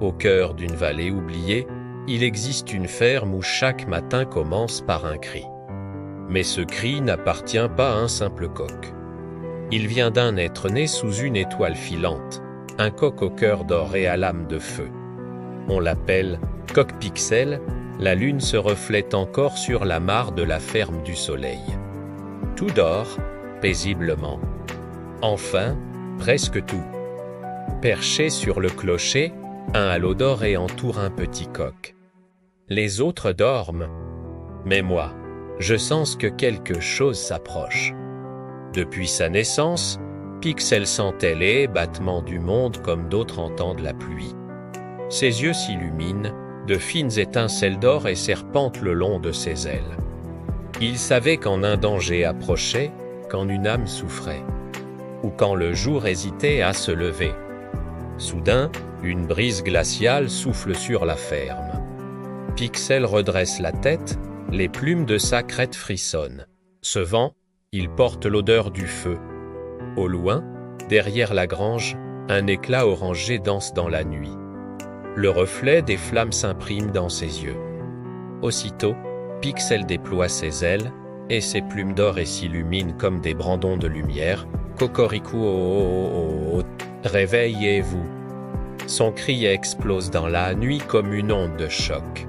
Au cœur d'une vallée oubliée, il existe une ferme où chaque matin commence par un cri. Mais ce cri n'appartient pas à un simple coq. Il vient d'un être né sous une étoile filante, un coq au cœur d'or et à l'âme de feu. On l'appelle coq Pixel, la lune se reflète encore sur la mare de la ferme du soleil. Tout dort, paisiblement. Enfin, presque tout. Perché sur le clocher, un halo doré entoure un petit coq. Les autres dorment. Mais moi, je sens que quelque chose s'approche. Depuis sa naissance, Pixel sentait les battements du monde comme d'autres entendent la pluie. Ses yeux s'illuminent, de fines étincelles d'or et serpentent le long de ses ailes. Il savait quand un danger approchait, quand une âme souffrait, ou quand le jour hésitait à se lever. Soudain, une brise glaciale souffle sur la ferme. Pixel redresse la tête, les plumes de sa crête frissonnent. Ce vent, il porte l'odeur du feu. Au loin, derrière la grange, un éclat orangé danse dans la nuit. Le reflet des flammes s'imprime dans ses yeux. Aussitôt, Pixel déploie ses ailes, et ses plumes d'or s'illuminent comme des brandons de lumière. Cocorico, oh, réveillez-vous. Son cri explose dans la nuit comme une onde de choc.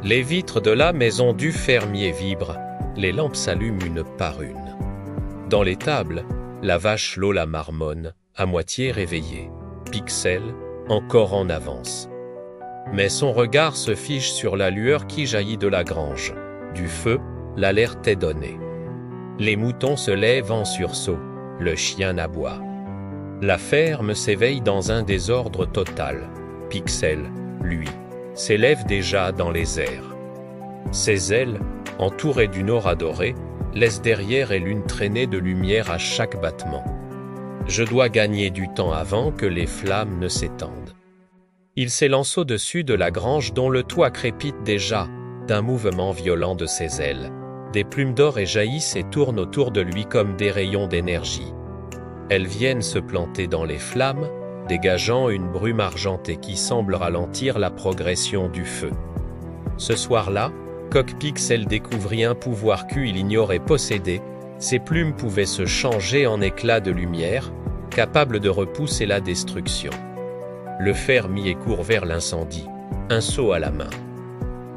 Les vitres de la maison du fermier vibrent, les lampes s'allument une par une. Dans l'étable, la vache Lola marmonne, à moitié réveillée. Pixel, encore en avance. Mais son regard se fiche sur la lueur qui jaillit de la grange. Du feu, l'alerte est donnée. Les moutons se lèvent en sursaut, le chien aboie. La ferme s'éveille dans un désordre total. Pixel, lui, s'élève déjà dans les airs. Ses ailes, entourées d'une aura dorée, laissent derrière elle une traînée de lumière à chaque battement. Je dois gagner du temps avant que les flammes ne s'étendent. Il s'élance au-dessus de la grange dont le toit crépite déjà d'un mouvement violent de ses ailes. Des plumes d'or jaillissent et tournent autour de lui comme des rayons d'énergie. Elles viennent se planter dans les flammes, dégageant une brume argentée qui semble ralentir la progression du feu. Ce soir-là, Coq Pixel découvrit un pouvoir qu'il ignorait posséder. Ses plumes pouvaient se changer en éclats de lumière, capables de repousser la destruction. Le fermier court vers l'incendie, un seau à la main.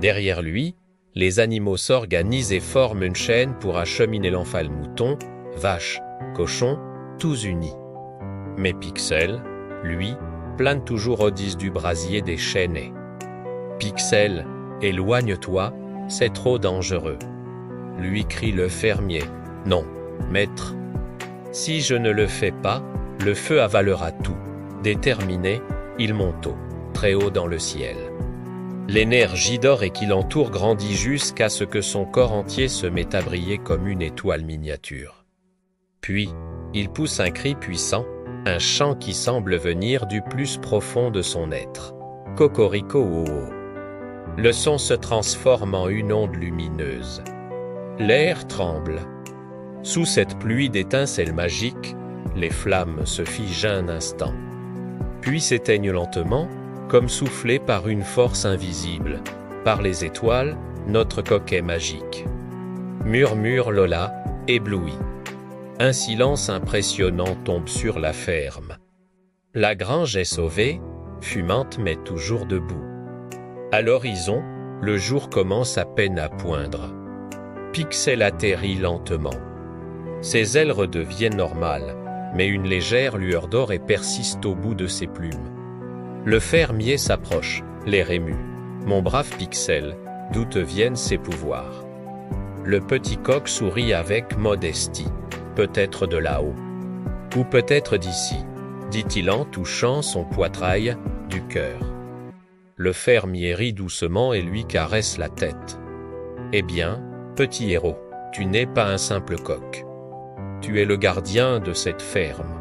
Derrière lui, les animaux s'organisent et forment une chaîne pour acheminer l'enfant mouton, vache, cochon, tous unis. Mais Pixel, lui, plane toujours au 10 du brasier déchaîné. Pixel, éloigne-toi, c'est trop dangereux. Lui crie le fermier. Non, maître. Si je ne le fais pas, le feu avalera tout. Déterminé, il monte haut, très haut dans le ciel. L'énergie d'or qui l'entoure grandit jusqu'à ce que son corps entier se mette à briller comme une étoile miniature. Puis, il pousse un cri puissant, un chant qui semble venir du plus profond de son être. Cocorico oh oh. Le son se transforme en une onde lumineuse. L'air tremble. Sous cette pluie d'étincelles magiques, les flammes se figent un instant, puis s'éteignent lentement, comme soufflées par une force invisible. Par les étoiles, notre coquet magique. Murmure Lola, éblouie. Un silence impressionnant tombe sur la ferme. La grange est sauvée, fumante mais toujours debout. À l'horizon, le jour commence à peine à poindre. Pixel atterrit lentement. Ses ailes redeviennent normales, mais une légère lueur d'or persiste au bout de ses plumes. Le fermier s'approche, l'air ému. Mon brave Pixel, d'où te viennent ces pouvoirs? Le petit coq sourit avec modestie. Peut-être de là-haut, ou peut-être d'ici, dit-il en touchant son poitrail du cœur. Le fermier rit doucement et lui caresse la tête. Eh bien, petit héros, tu n'es pas un simple coq. Tu es le gardien de cette ferme.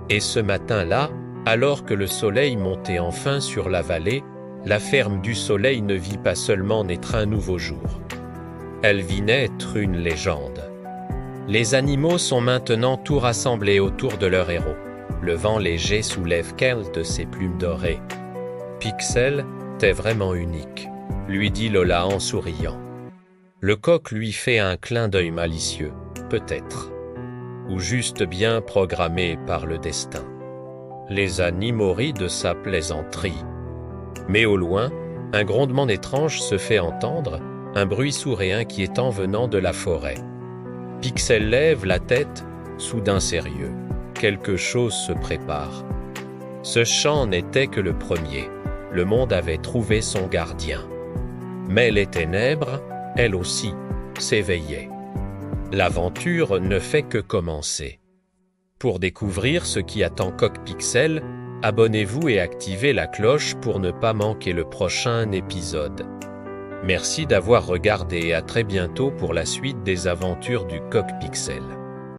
Et ce matin-là, alors que le soleil montait enfin sur la vallée, la ferme du soleil ne vit pas seulement naître un nouveau jour. Elle vit naître une légende. Les animaux sont maintenant tout rassemblés autour de leur héros. Le vent léger soulève quelques de ses plumes dorées. Pixel, t'es vraiment unique, lui dit Lola en souriant. Le coq lui fait un clin d'œil malicieux, peut-être, ou juste bien programmé par le destin. Les animaux rient de sa plaisanterie. Mais au loin, un grondement étrange se fait entendre, un bruit sourd et inquiétant venant de la forêt. Pixel lève la tête, soudain sérieux. Quelque chose se prépare. Ce chant n'était que le premier. Le monde avait trouvé son gardien. Mais les ténèbres, elles aussi, s'éveillaient. L'aventure ne fait que commencer. Pour découvrir ce qui attend Coq Pixel, abonnez-vous et activez la cloche pour ne pas manquer le prochain épisode. Merci d'avoir regardé et à très bientôt pour la suite des aventures du Coq Pixel.